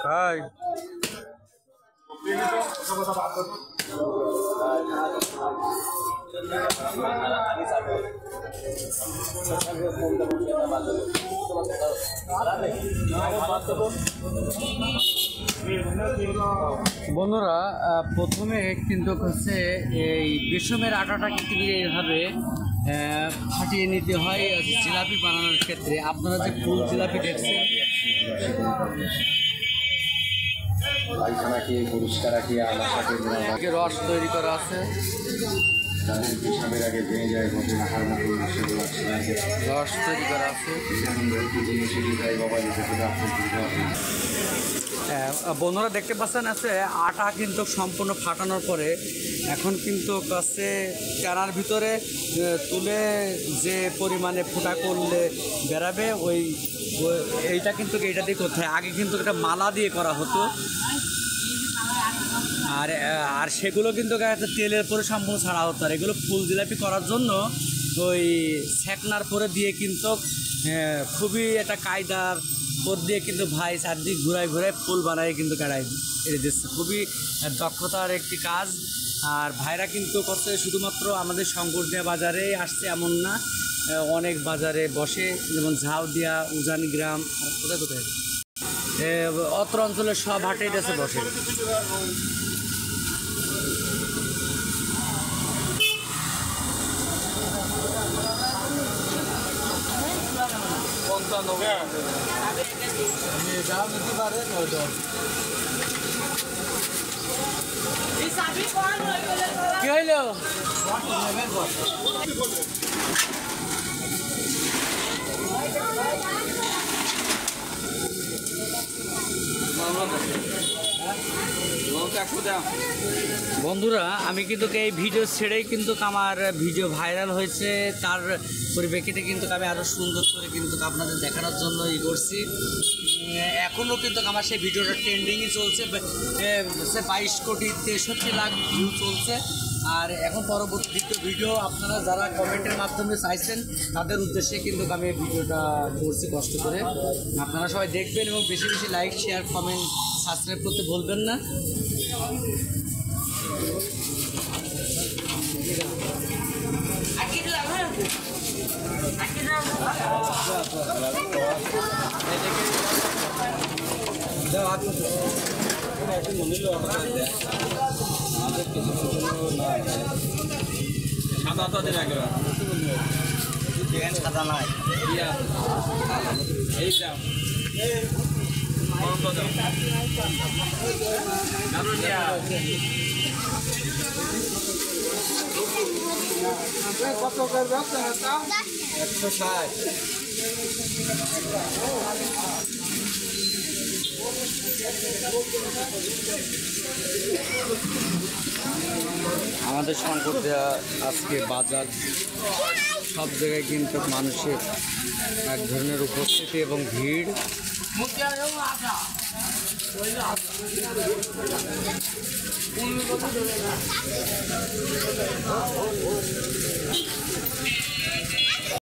High বন্ধুরা প্রথমে কিন্তু হচ্ছে এই বেসমের আটাটা কিন্তু এইভাবে ফাটিয়ে নিতে হয় জিলাপি বানানোর ক্ষেত্রে। আপনারা যে ফুল জিলাপি দেখছেন রস তৈরি করা আছে, রস তৈরি করা আছে। বন্ধুরা দেখতে পাচ্ছেন আছে আটা কিন্তু সম্পূর্ণ ফাটানোর পরে এখন কিন্তু কাছে চারার ভিতরে তুলে যে পরিমাণে ফুটা করলে বেরাবে এইটা কিন্তু এইটা দিয়ে করতে হয়। আগে কিন্তু একটা মালা দিয়ে করা হতো, আর সেগুলো কিন্তু তেলের পরে সম্পূর্ণ ছাড়া হতো। আর এগুলো ফুল জিলাপি করার জন্য ওই সেকনার পরে দিয়ে কিন্তু খুবই একটা কায়দার পর দিয়ে কিন্তু ভাই চারদিক ঘুরায় ঘুরায় ফুল বানায় কিন্তু কাটাই এটা দিচ্ছে। খুবই দক্ষতার একটি কাজ। আর ভাইরা কিন্তু করতে শুধুমাত্র আমাদের শঙ্করদিয়া বাজারে আসছে এমন না, অনেক বাজারে বসে, যেমন ঝাউদিয়া, উজানি গ্রাম, কোথায় কোথায় অত্র অঞ্চলের সব হাটেই দেশে বসে। কি হইল? বন্ধুরা আমি কিন্তু এই ভিডিও ছেড়েই কিন্তু আমার ভিডিও ভাইরাল হয়েছে, তার পরিপ্রেক্ষিতে কিন্তু আমি আরও সুন্দর করে কিন্তু আপনাদের দেখানোর জন্য ই করছি। এখনও কিন্তু আমার সেই ভিডিওটা ট্রেন্ডিংই চলছে, 22 কোটি 63 লাখ ভিউ চলছে। আর এখন পরবর্তী ভিডিও আপনারা যারা কমেন্টের মাধ্যমে চাইছেন তাদের উদ্দেশ্যে কিন্তু আমি এই ভিডিওটা করছি কষ্ট করে। আপনারা সবাই দেখবেন এবং বেশি বেশি লাইক, শেয়ার, কমেন্ট, সাবস্ক্রাইব করতে ভুলবেন না। সাদা নাই কত করবে 160। আমাদের শঙ্করদিয়া আজকে বাজার সব জায়গায় কিন্তু মানুষের এক ধরনের উপস্থিতি এবং ভিড়।